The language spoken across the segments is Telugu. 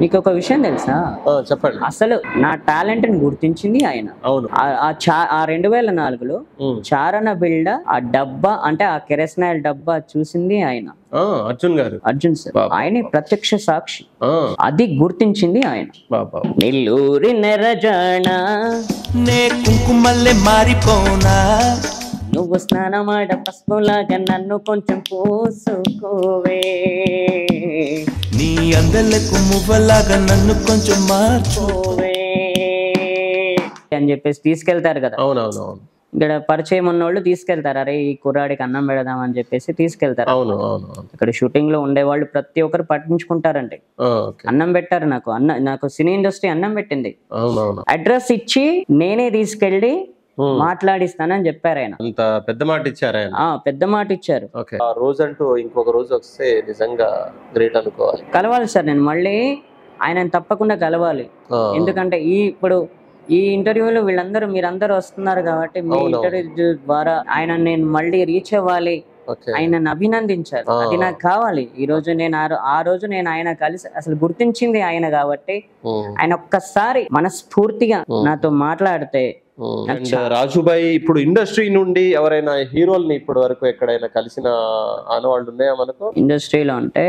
మీకు ఒక విషయం తెలుసా? చెప్పండి. అసలు నా టాలెంట్ ని గుర్తించింది ఆయన. అవును. ఆ 2004లో చారణ బిల్డ ఆ డబ్బా అంటే ఆ కెరసనాయిల్ డబ్బా చూసింది ఆయన. అర్జున్ గారు, అర్జున్ సార్ ఆయనే ప్రత్యక్ష సాక్షి. అది గుర్తించింది ఆయన. నెల్లూరి నెరజాణ నే కుంకుమల్లే మారిపోనా, నువ్వు స్నానమాడ పసుపులాగా నన్ను కొంచెం పూసుకోవే, నీ అందలకు మువ్వలాగా నన్ను కొంచెం మార్చుకోవే అని చెప్పేసి తీసుకెళ్తారు కదా. అవునవునవును. ఇక్కడ పరిచయం ఉన్నోళ్ళు తీసుకెళ్తారు, అరే ఈ కుర్రాడికి అన్నం పెడదాం అని చెప్పేసి తీసుకెళ్తారు. ఇక్కడ షూటింగ్ లో ఉండేవాళ్ళు ప్రతి ఒక్కరు పట్టించుకుంటారంటే అన్నం పెట్టారు. నాకు సినీ ఇండస్ట్రీ అన్నం పెట్టింది. అడ్రస్ ఇచ్చి నేనే తీసుకెళ్ళి మాట్లాడిస్తానని చెప్పారు ఆయన. అంత పెద్ద మాట ఇచ్చారు ఆయన. పెద్ద మాట ఇచ్చారు. ఆ రోజు అంటూ ఇంకొక రోజు వస్తే నిజంగా గ్రేట్ అనుకోవాలి. కలవాలి సార్, నేను మళ్ళీ ఆయన తప్పకుండా కలవాలి. ఎందుకంటే ఇప్పుడు ఈ ఇంటర్వ్యూలో వీళ్ళందరూ మీరందరూ వస్తున్నారు కాబట్టి మీ ఇంటర్వ్యూ ద్వారా ఆయన నేను మళ్ళీ రీచ్ అవ్వాలి, ఆయనను అభినందించాలి. అది నాకు కావాలి. ఈ రోజు నేను ఆ రోజు నేను ఆయన కలిసి అసలు గుర్తించింది ఆయన కాబట్టి ఆయన ఒక్కసారి మనస్ఫూర్తిగా నాతో మాట్లాడితే. రాజుభాయ్, ఇప్పుడు ఇండస్ట్రీ నుండి ఎవరైనా హీరోల్ని ఇప్పటి వరకు ఎక్కడైనా కలిసిన ఆనవాళ్ళు ఉన్నాయా మనకు? ఇండస్ట్రీలో అంటే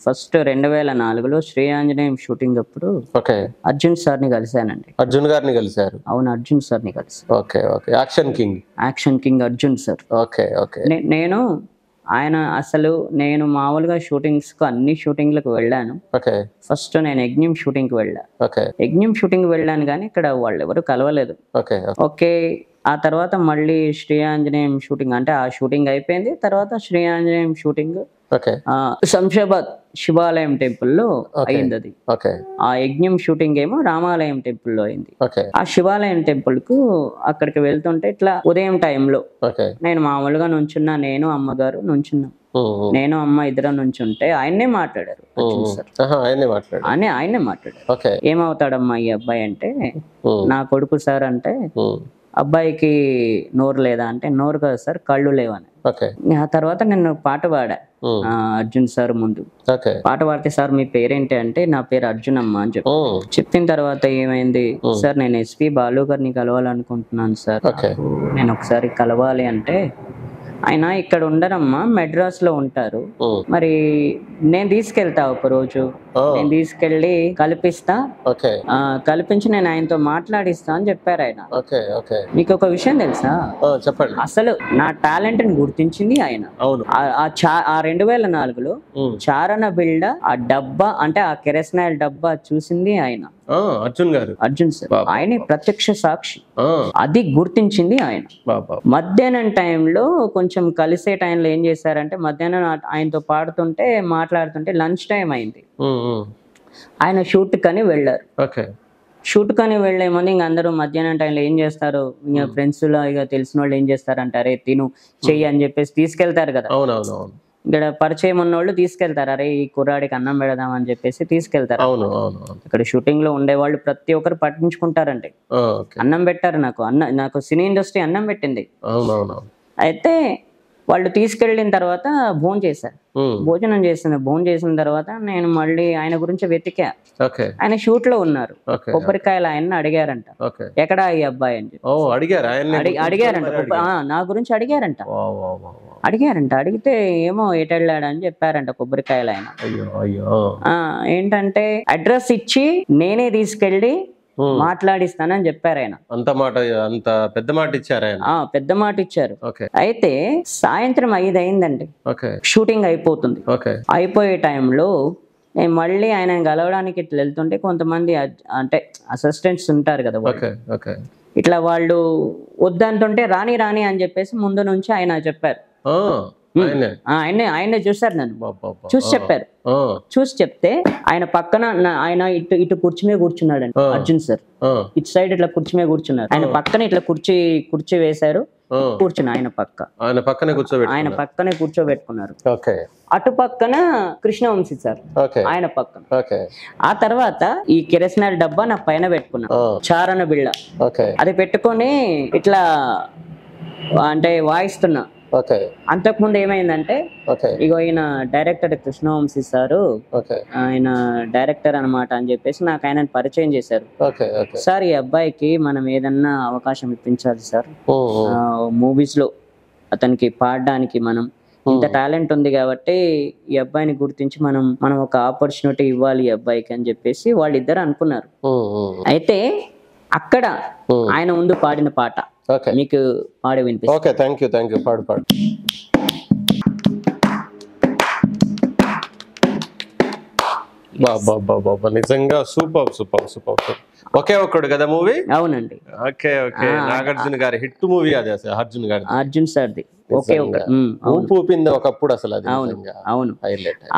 ఫస్ట్ 2004లో శ్రీ ఆంజనేయం షూటింగ్ అప్పుడు అర్జున్ సార్ ని కలిశానండి. అర్జున్ గారిని కలిశారు? అవును, అర్జున్ సార్ ని కలిసి. Action king Arjun sir. నేను మామూలుగా షూటింగ్స్ కు అన్ని షూటింగ్లకు వెళ్ళాను. ఫస్ట్ నేను యజ్ఞం షూటింగ్ కి వెళ్ళాను కానీ ఇక్కడ వాళ్ళు ఎవరు కలవలేదు. ఆ తర్వాత మళ్ళీ శ్రీ ఆంజనేయం షూటింగ్ అంటే ఆ షూటింగ్ అయిపోయింది. తర్వాత శ్రీ ఆంజనేయం షూటింగ్ శంషాబాద్ శివాలయం టెంపుల్ లో అయింది. అది ఆ యజ్ఞం షూటింగ్ ఏమో రామాలయం టెంపుల్ లో అయింది. ఆ శివాలయం టెంపుల్ కు అక్కడికి వెళ్తుంటే ఇట్లా ఉదయం టైంలో నేను మామూలుగా నుంచున్నా, నేను అమ్మగారు నుంచున్నాం. నేను అమ్మ ఇద్దరం నుంచుంటే ఆయన్నే మాట్లాడారు. ఆయన్నే మాట్లాడారు. ఏమవుతాడమ్మా ఈ అబ్బాయి అంటే, నా కొడుకు సార్ అంటే, అబ్బాయికి నోరు లేదా అంటే, నోరు కదా సార్, కళ్ళు లేవని. ఆ తర్వాత నేను పాట పాడా అర్జున్ సార్ ముందు. పాట పాడితే, సార్ మీ పేరేంటి అంటే, నా పేరు అర్జున్ అమ్మ అని చెప్పిన తర్వాత ఏమైంది సార్, నేను ఎస్పి బాలు గారిని కలవాలనుకుంటున్నాను సార్, నేను ఒకసారి కలవాలి అంటే, ఆయన ఇక్కడ ఉండరమ్మా, మెడ్రాస్ లో ఉంటారు, మరి నేను తీసుకెళ్తా ఒక రోజు, నేను తీసుకెళ్ళి కల్పించి నేను ఆయనతో మాట్లాడిస్తా అని చెప్పారు ఆయన. మీకు ఒక విషయం తెలుసా? చెప్పండి. అసలు నా టాలెంట్ ని గుర్తించింది ఆయన. ఆ 2004లో చారణ బిల్డ ఆ డబ్బా అంటే ఆ కెరసనాయిల్ డబ్బా చూసింది ఆయన. అర్జున్ సార్ ఆయనే ప్రత్యక్ష సాక్షి. అది గుర్తించింది ఆయన. మధ్యాహ్నం టైంలో కొంచెం కలిసే టైంలో ఏం చేశారంటే, మధ్యాహ్నం ఆయనతో పాడుతుంటే మాట్లాడుతుంటే లంచ్ టైం అయింది. ఆయన షూట్ కని వెళ్ళారు. షూట్ కని వెళ్లే ముందు ఇంక అందరూ మధ్యాహ్నం టైంలో ఏం చేస్తారు, ఇంకా ఫ్రెండ్స్ లో ఇక తెలిసిన వాళ్ళు ఏం చేస్తారంటారే తిను చెయ్యి అని చెప్పేసి తీసుకెళ్తారు కదా. ఇక్కడ పరిచయం ఉన్నోళ్ళు తీసుకెళ్తారు, అరే ఈ కుర్రాడికి అన్నం పెడదాం అని చెప్పేసి తీసుకెళ్తారు. ఇక్కడ షూటింగ్ లో ఉండేవాళ్ళు ప్రతి ఒక్కరు పట్టించుకుంటారంటే అన్నం పెట్టారు. నాకు సినీ ఇండస్ట్రీ అన్నం పెట్టింది. అయితే వాళ్ళు తీసుకెళ్ళిన తర్వాత భోజనం చేసిన తర్వాత నేను మళ్ళీ ఆయన గురించి వెతికా. ఆయన షూట్ లో ఉన్నారు. కొబ్బరికాయలు ఆయన అడిగారంట, ఎక్కడా ఈ అబ్బాయి అని చెప్పి అడిగారంట. నా గురించి అడిగారంట. అడిగితే ఏమో ఎటెళ్ళాడని చెప్పారంట కొబ్బరికాయలు ఆయన. ఏంటంటే అడ్రస్ ఇచ్చి నేనే తీసుకెళ్ళి మాట్లాడిస్తానని చెప్పారు ఆయన. అంత పెద్ద మాట ఇచ్చారు ఆయన. పెద్ద మాట ఇచ్చారు. అయితే సాయంత్రం 5 అయిందండి, షూటింగ్ అయిపోతుంది. అయిపోయే టైంలో నేను మళ్ళీ ఆయన కలవడానికి ఇట్లా వెళ్తుంటే కొంతమంది అంటే అసిస్టెంట్స్ ఉంటారు కదా, ఇట్లా వాళ్ళు వద్దంటుంటే రాని అని చెప్పేసి ముందు నుంచి ఆయన చెప్పారు. ఆయనే చూసారు, నన్ను చూసి చెప్తే ఆయన పక్కన ఆయన ఇటు కుర్చీ మీద కూర్చున్నాడండి అర్జున్ సార్. ఇటు సైడ్ ఇట్లా కుర్చీ మీద కూర్చున్నారు. ఆయన పక్కన ఇట్లా కుర్చీ వేశారు, కూర్చున్నా ఆయన పక్కనే కూర్చోబెట్టుకున్నారు. అటు పక్కన కృష్ణవంశీ సార్ ఆయన పక్కన. ఆ తర్వాత ఈ కిరసనాయిల్ డబ్బా నా పైన పెట్టుకున్నా, చారణ బిళ్ళ అది పెట్టుకొని ఇట్లా అంటే వాయిస్తున్నా. ఓకే. అంతకుముందు ఏమైందంటే ఓకే. ఇగో ఈయన డైరెక్టర్ కృష్ణవంశీ సారు, ఓకే. ఆయన డైరెక్టర్ అనమాట అని చెప్పేసి నాకు ఆయన పరిచయం చేశారు. ఓకే. ఓకే. సార్ ఈ అబ్బాయికి మనం ఏదన్నా అవకాశం ఇప్పించాలి సార్, మూవీస్ లో అతనికి పాడడానికి, మనం ఇంత టాలెంట్ ఉంది కాబట్టి ఈ అబ్బాయిని గుర్తించి మనం ఒక ఆపర్చునిటీ ఇవ్వాలి ఈ అబ్బాయికి అని చెప్పేసి వాళ్ళిద్దరు అనుకున్నారు. అయితే అక్కడ ఆయన ముందు పాడిన పాట మీకు పాడి వినిపిస్తాను. Okay, thank you. పాడు. బాబా నిజంగా సూపర్. ఒకే ఒక్కడు కదా మూవీ? అవునండి. ఓకే. నాగార్జున గారి హిట్ మూవీ అది, అసలు అర్జున్ సార్ది ఒకే ఊపింది ఒకప్పుడు అసలు అది. అవును.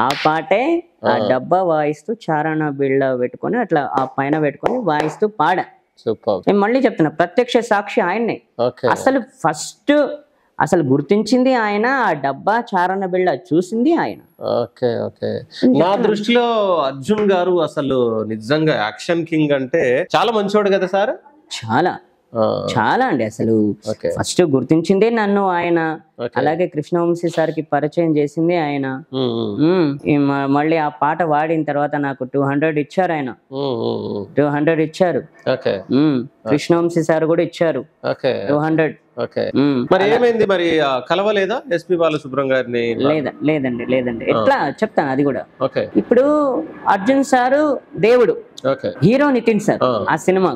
ఆ పాటే ఆ డబ్బా వాయిస్తూ చారానా బిళ్ళ పెట్టుకొని అట్లా ఆ పైన పెట్టుకొని వాయిస్తూ పాడా. నేను మళ్ళీ చెప్తున్నా, ప్రత్యక్ష సాక్షి ఆయన్నే. అసలు గుర్తించింది ఆయన, ఆ డబ్బా చారణ బిళ్ళ చూసింది ఆయన. ఓకే. నా దృష్టిలో అర్జున్ గారు అసలు నిజంగా యాక్షన్ కింగ్ అంటే చాలా మంచివాడు కదా సార్? చాలా అండి. అసలు ఫస్ట్ గుర్తించిందే నన్ను ఆయన, అలాగే కృష్ణవంశీ సార్కి పరిచయం చేసింది ఆయన. మళ్ళీ ఆ పాట వాడిన తర్వాత నాకు 200 ఇచ్చారు ఆయన. 200 ఇచ్చారు. కృష్ణవంశీ సార్ కూడా ఇచ్చారు 200. మరి ఏమైంది, మరి కలవలేదా ఎస్పి బాలసుబ్రహ్మణ్యం గారిని? లేదండి. ఎట్లా చెప్తాను అది కూడా. ఇప్పుడు అర్జున్ సారు దేవుడు, హీరో నితిన్ సార్ ఆ సినిమా.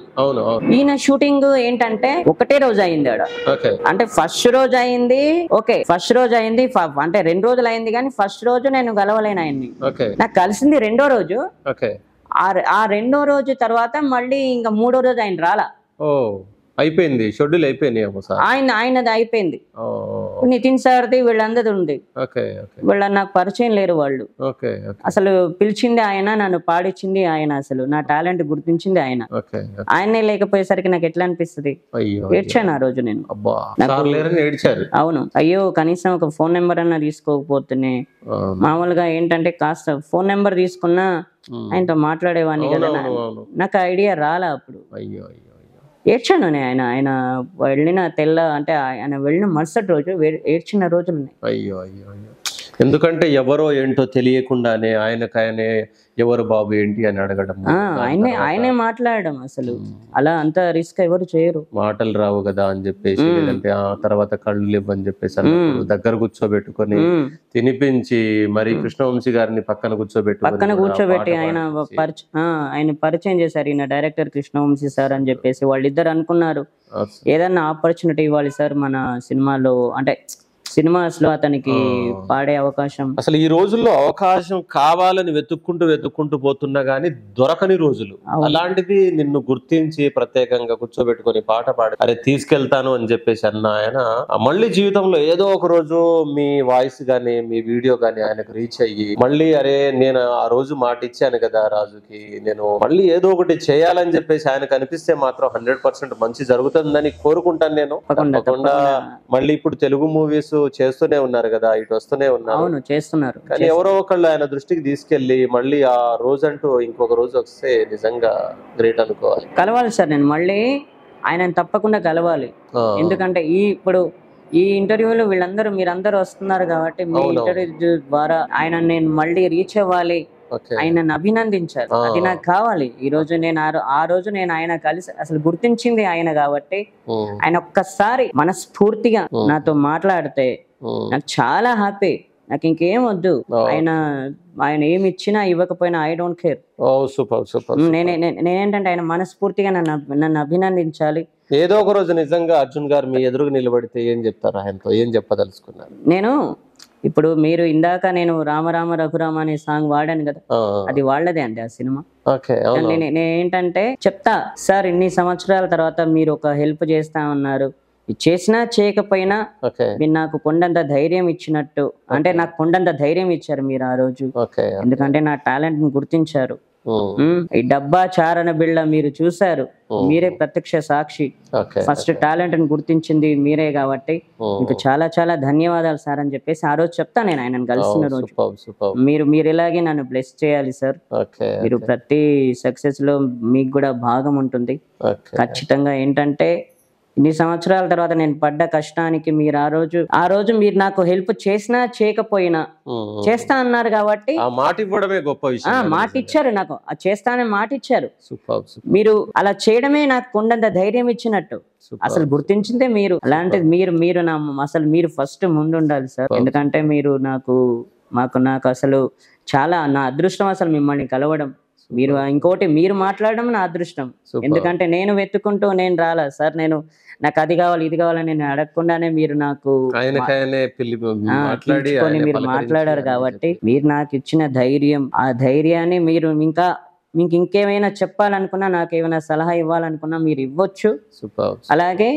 ఈయన షూటింగ్ ఏంటంటే ఒకటే రోజు అయింది ఆడ. అంటే ఫస్ట్ రోజు అయింది, అంటే 2 రోజులు అయింది కానీ ఫస్ట్ రోజు నేను కలవలేను ఆయన్ని. నాకు కలిసింది 2వ రోజు. ఆ 2వ రోజు తర్వాత మళ్ళీ ఇంకా 3వ రోజు ఆయన రాలా. అయిపోయింది, షెడ్యూల్ అయిపోయింది ఆయనది అయిపోయింది. నితిన్ సార్ది వీళ్ళందరిది ఉంది. వీళ్ళ నాకు పరిచయం లేరు వాళ్ళు. అసలు పిలిచింది ఆయన, నన్ను పాడించింది ఆయన, అసలు నా టాలెంట్ గుర్తించింది ఆయన. ఆయనే లేకపోయేసరికి నాకు ఎట్లా అనిపిస్తుంది, ఏడ్చాను ఆ రోజు నేను. అవును, అయ్యో కనీసం ఒక ఫోన్ నెంబర్ అన్నా తీసుకోకపోతేనే, మామూలుగా ఏంటంటే కాస్త ఫోన్ నెంబర్ తీసుకున్నా ఆయనతో మాట్లాడేవాడిని కదా. నాకు ఐడియా రాలా అప్పుడు. ఏడ్చాను ఆయన వెళ్ళిన ఆయన వెళ్ళిన మరుసటి రోజు ఏడ్చిన రోజులు ఉన్నాయి. ఎందుకంటే ఎవరో ఏంటో తెలియకుండానే ఆయనకాయనే ఎవరు బాబు ఏంటి అని అడగడం, ఆయనే మాట్లాడడం, అసలు అలా అంత రిస్క్ ఎవరు చేయరు. మాటలు రావు కదా అని చెప్పేసి, లేదంటే ఆ తర్వాత కళ్ళు లేవని చెప్పేసి దగ్గర కూర్చోబెట్టుకొని తినిపించి, మరి కృష్ణవంశీ గారిని పక్కన కూర్చోబెట్టి ఆయన పరిచయం చేశారు. ఈయన డైరెక్టర్ కృష్ణవంశీ సార్ అని చెప్పేసి వాళ్ళిద్దరు అనుకున్నారు ఏదన్నా ఆపర్చునిటీ ఇవ్వాలి సార్ మన సినిమాలో, అంటే సినిమాస్ లో అతనికి పాడే అవకాశం. అసలు ఈ రోజుల్లో అవకాశం కావాలని వెతుక్కుంటూ పోతున్నా గానీ దొరకని రోజులు. అలాంటిది నిన్ను గుర్తించి ప్రత్యేకంగా కూర్చోబెట్టుకొని పాట పాడి అరే తీసుకెళ్తాను అని చెప్పేసి అన్న ఆయన, మళ్ళీ జీవితంలో ఏదో ఒక రోజు మీ వాయిస్ గానీ మీ వీడియో గానీ ఆయనకు రీచ్ అయ్యి, మళ్ళీ అరే నేను ఆ రోజు మాట ఇచ్చాను కదా రాజుకి, నేను మళ్ళీ ఏదో ఒకటి చేయాలని చెప్పేసి ఆయనకు అనిపిస్తే మాత్రం 100% మంచి జరుగుతుందని కోరుకుంటాను నేను. తప్పకుండా మళ్ళీ ఇప్పుడు తెలుగు మూవీస్ చేస్తూనే ఉన్నారు కదా, ఇటు వస్తూనే చేస్తున్నారు. కానీ ఎవరో ఒకళ్ళు ఆయన దృష్టికి తీసుకెళ్లి మళ్ళీ ఆ రోజంటూ ఇంకొక రోజు వస్తే నిజంగా గ్రేట్ అనుకోవాలి. కలవాలి సార్, నేను మళ్ళీ ఆయన తప్పకుండా కలవాలి. ఎందుకంటే ఇప్పుడు ఈ ఇంటర్వ్యూలో మీరందరూ వస్తున్నారు కాబట్టి మీ ఇంటర్వ్యూ ద్వారా ఆయన నేను మళ్ళీ రీచ్ అవ్వాలి, ఆయన అభినందించారు, అది నాకు కావాలి. ఈ రోజు నేను ఆ రోజు నేను ఆయన కలిసి అసలు గుర్తించింది ఆయన కాబట్టి ఆయన ఒక్కసారి మనస్ఫూర్తిగా నాతో మాట్లాడితే నాకు చాలా హ్యాపీ. నాకు ఇంకేం వద్దు, ఆయన ఏమి ఇచ్చినా ఇవ్వకపోయినా ఐ డోంట్ కేర్. నేనేంటంటే ఆయన మనస్ఫూర్తిగా నన్ను అభినందించాలి. ఏదో ఒక రోజు నిజంగా అర్జున్ గారు మీ ఎదురుగా నిలబడితే ఏం చెప్తారు, ఆయనతో ఏం చెప్పదలుచుకున్నారు? నేను ఇప్పుడు మీరు ఇందాక నేను రామ రామ రఘురామ అనే సాంగ్ వాడాను కదా, అది వాళ్ళదే అండి ఆ సినిమా. నేనేంటంటే చెప్తా సార్, ఇన్ని సంవత్సరాల తర్వాత మీరు ఒక హెల్ప్ చేస్తా ఉన్నారు, చేసినా చేయకపోయినా మీరు నాకు కొండంత ధైర్యం ఇచ్చినట్టు, అంటే నాకు కొండంత ధైర్యం ఇచ్చారు మీరు ఆ రోజు. ఎందుకంటే నా టాలెంట్ ని గుర్తించారు. ఈ డబ్బా చారణ బిళ్ళ మీరు చూసారు, మీరే ప్రత్యక్ష సాక్షి. ఫస్ట్ టాలెంట్ ని గుర్తించింది మీరే కాబట్టి మీకు చాలా చాలా ధన్యవాదాలు సార్ అని చెప్పేసి ఆ రోజు చెప్తా నేను ఆయనను కలిసిన రోజు. మీరు ఇలాగే నన్ను బ్లెస్ చేయాలి సార్, మీరు ప్రతి సక్సెస్ లో మీకు కూడా భాగం ఉంటుంది ఖచ్చితంగా. ఏంటంటే ఇన్ని సంవత్సరాల తర్వాత నేను పడ్డ కష్టానికి మీరు ఆ రోజు మీరు నాకు హెల్ప్ చేసినా చేయకపోయినా చేస్తా అన్నారు కాబట్టి ఆ మాట ఇవ్వడమే గొప్ప విషయం. మాట ఇచ్చారు నాకు, అది చేస్తానని మాట ఇచ్చారు. సూపర్. మీరు అలా చేయడమే నాకు కొండంత ధైర్యం ఇచ్చినట్టు. అసలు గుర్తించిందే మీరు. అలాంటిది మీరు అసలు మీరు ఫస్ట్ ముందు ఉండాలి సార్. ఎందుకంటే మీరు నాకు అసలు చాలా నా అదృష్టం అసలు మిమ్మల్ని కలవడం. మీరు ఇంకోటి మీరు మాట్లాడడం నా అదృష్టం. ఎందుకంటే నేను వెతుకుంటూ నేను రాలా సార్. నాకు అది కావాలి ఇది కావాలని నేను అడగకుండానే మీరు నాకు మీరు మాట్లాడారు కాబట్టి మీరు నాకు ఇచ్చిన ధైర్యం, ఆ ధైర్యాన్ని మీరు మీకు ఇంకేమైనా చెప్పాలనుకున్నా, నాకు ఏమైనా సలహా ఇవ్వాలనుకున్నా మీరు ఇవ్వచ్చు. అలాగే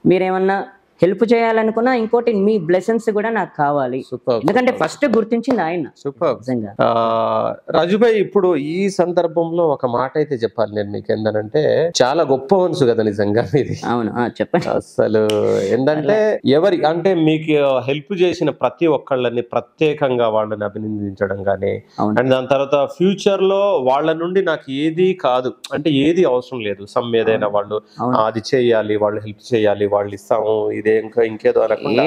మీరేమన్నా హెల్ప్ చేయాలనుకున్నా ఇంకోటి మీ బ్లెస్సింగ్స్ కూడా నాకు కావాలి. ఎందుకంటే ఫస్ట్ గుర్తించింది ఆయన. సూపర్. రాజుభాయ్, ఇప్పుడు ఈ సందర్భంలో ఒక మాట అయితే చెప్పాలి నేను మీకు. ఏంటంటే చాలా గొప్ప మనసు కదా నిజంగా మీది. అవును, చెప్పండి. అసలు ఏంటంటే అంటే మీకు హెల్ప్ చేసిన ప్రతి ఒక్కళ్ళని ప్రత్యేకంగా వాళ్ళని అభినందించడం కానీ, అండ్ దాని తర్వాత ఫ్యూచర్ లో వాళ్ళ నుండి నాకు ఏది కాదు అంటే ఏది అవసరం లేదు, ఏదైనా వాళ్ళు అది చేయాలి, వాళ్ళు హెల్ప్ చేయాలి, వాళ్ళు ఇస్తాము ఇదే ఇంకేదో అనకుండా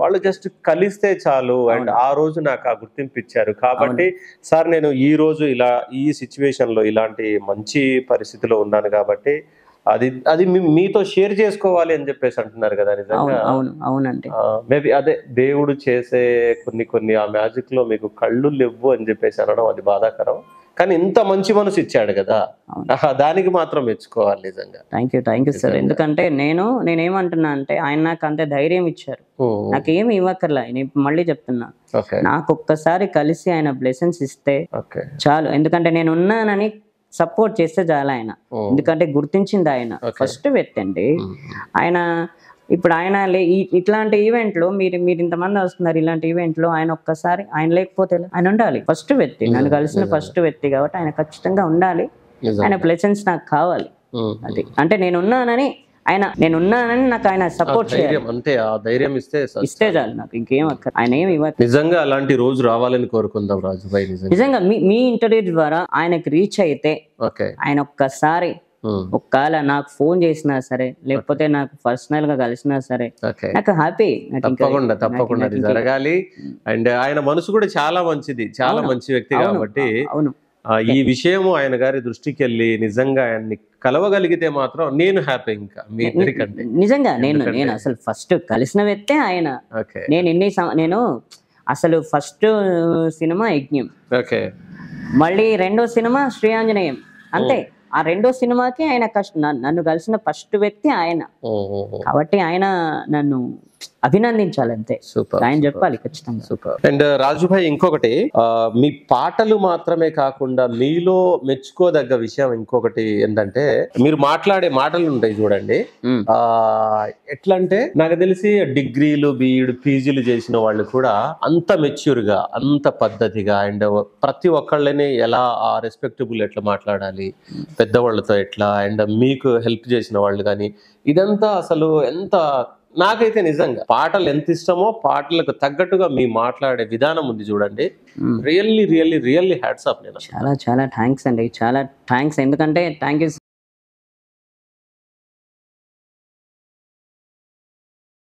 వాళ్ళు జస్ట్ కలిస్తే చాలు. అండ్ ఆ రోజు నాకు ఆ గుర్తింపు ఇచ్చారు కాబట్టి సార్ నేను ఈ రోజు ఇలా ఈ సిచ్యువేషన్ లో ఇలాంటి మంచి పరిస్థితిలో ఉన్నాను కాబట్టి అది మీతో షేర్ చేసుకోవాలి అని చెప్పేసి అంటున్నారు కదా. నిజంగా అవునండి. మేబీ అదే దేవుడు చేసే కొన్ని ఆ మ్యాజిక్ లో మీకు కళ్ళు లేవు అని చెప్పేసి అనడం అది బాధాకరం. కానీ ఇంత మంచి మనసు ఇచ్చాడు కదా, దానికి మాత్రం మెచ్చుకోవాలి నిజంగా. Thank you sir. ఎందుకంటే నేనేమంటున్నా అంటే ఆయన నాకు అంతే ధైర్యం ఇచ్చారు. నాకేమి ఇవ్వక్కర్లా. నేను మళ్ళీ చెప్తున్నా, నాకు ఒక్కసారి కలిసి ఆయన బ్లెస్సింగ్స్ ఇస్తే చాలు. ఎందుకంటే నేను ఉన్నానని సపోర్ట్ చేస్తే చాలు ఆయన. ఎందుకంటే గుర్తించింది ఆయన ఫస్ట్ వ్యక్తి అండి ఆయన. ఇప్పుడు ఆయన ఇట్లాంటి ఈవెంట్ లో మీరు ఇంతమంది వస్తున్నారు, ఇలాంటి ఈవెంట్ లో ఆయన ఒక్కసారి ఆయన లేకపోతే ఆయన ఉండాలి. ఫస్ట్ వ్యక్తి, నన్ను కలిసిన ఫస్ట్ వ్యక్తి కాబట్టి ఆయన ఖచ్చితంగా ఉండాలి. ఆయన బ్లెస్సింగ్స్ నాకు కావాలి. అది అంటే నేనున్నానని నాకు ఆయన సపోర్ట్ చేయాలి. అంతే, ఆ ధైర్యం ఇస్తే చాలు నాకు, ఇంకేం అక్కడ ఆయన ఏమి ఇవ్వాలి. నిజంగా అలాంటి రోజు రావాలని కోరుకుందాం రాజుభాయ్. నిజంగా మీ ఇంటర్వ్యూ ద్వారా ఆయనకి రీచ్ అయితే ఆయన ఒక్కసారి ఒకవేళ నాకు ఫోన్ చేసినా సరే, లేకపోతే నాకు పర్సనల్ గా కలిసినా సరే నాకు హ్యాపీ. తప్పకుండా జరగాలి. అండ్ ఆయన మనసు కూడా చాలా మంచిది, చాలా మంచి వ్యక్తి కాబట్టి ఈ విషయం ఆయన గారి దృష్టికి వెళ్ళి నిజంగా ఆయన్ని కలవగలిగితే మాత్రం నేను హ్యాపీ. ఇంకా మీ ఇద్దరికంటే నిజంగా నేను అసలు ఫస్ట్ కలిసిన వ్యక్తే ఆయన. నేను అసలు ఫస్ట్ సినిమా యజ్ఞం, మళ్ళీ రెండో సినిమా శ్రీ ఆంజనేయం, అంతే. ఆ రెండో సినిమాకి ఆయన నన్ను కలిసిన ఫస్ట్ వ్యక్తి ఆయన కాబట్టి ఆయన నన్ను అభినందించాలంతే. ఆయన చెప్పాలి ఖచ్చితంగా. సూపర్. అండ్ రాజుభాయ్, ఇంకొకటి, మీ పాటలు మాత్రమే కాకుండా మీలో మెచ్చుకోదగ్గ విషయం ఇంకొకటి ఏంటంటే మీరు మాట్లాడే మాటలు ఉంటాయి చూడండి. ఎట్లా అంటే నాకు తెలిసి డిగ్రీలు బీఈడ్ పీజీలు చేసిన వాళ్ళు కూడా అంత మెచ్యూర్ గా, అంత పద్ధతిగా, అండ్ ప్రతి ఒక్కళ్ళని ఎలా రెస్పెక్టబుల్ ఎట్లా మాట్లాడాలి, పెద్దవాళ్ళతో ఎట్లా, అండ్ మీకు హెల్ప్ చేసిన వాళ్ళు కానీ, ఇదంతా అసలు ఎంత నాకైతే నిజంగా పాటలు ఎంత ఇష్టమో పాటలకు తగ్గట్టుగా మీ మాట్లాడే విధానం ఉంది చూడండి. Really hats off. నేను చాలా థ్యాంక్స్ అండి, చాలా థ్యాంక్స్. ఎందుకంటే థ్యాంక్ యూ.